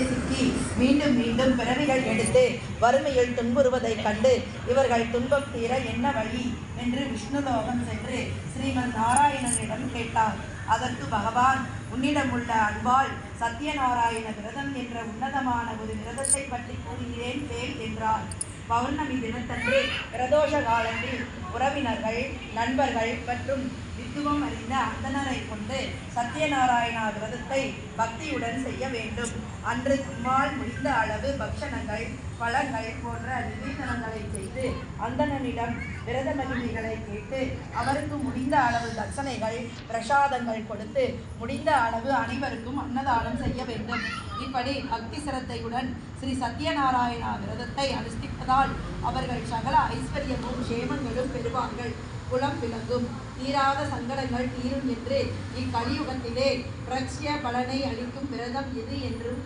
சிக்கி மீண்டும் மீண்டும் பிறவிகள் எடுத்து வறுமையில் துன்புறுவதைக் கண்டு இவர்கள் துன்பம் தீர என்ன வழி என்று விஷ்ணுலோகம் சென்று ஸ்ரீமன் நாராயணனிடம் கேட்டார். அதற்கு பகவான், உன்னிடமுள்ள அன்பால் சத்யநாராயண விரதம் என்ற உன்னதமான ஒரு விரதத்தை பற்றி கூறுகிறேன் கேள் என்றார். பௌர்ணமி தினத்தன்று பிரதோஷ காலத்தில் உறவினர்கள், நண்பர்கள் மற்றும் வித்துவம் அறிந்த அந்தணரை கொண்டு சத்யநாராயணா விரதத்தை பக்தியுடன் செய்ய வேண்டும். அன்று நம்மால் முடிந்த அளவு பக்ஷணங்கள், பழங்கள் போன்ற நிவேதனங்களை செய்து அந்தணனிடம் விரத மகிமைகளை கேட்டு அவருக்கு முடிந்த அளவு தட்சணைகள், பிரசாதங்கள் கொடுத்து முடிந்த அளவு அனைவருக்கும் அன்னதானம் செய்ய வேண்டும். இப்படி பக்தி சிரத்தையுடன் ஸ்ரீ சத்யநாராயணா விரதத்தை அனுஷ்டிப்பதால் அவர்கள் சகல ஐஸ்வர்யமும் க்ஷேமங்களும் பெறுவார்கள். குலம் விளங்கும், தீராத சங்கடங்கள் தீரும் என்று இக்கலியுகத்திலே பிரக்ஷ்ய பலனை அளிக்கும் விரதம் எது என்றும்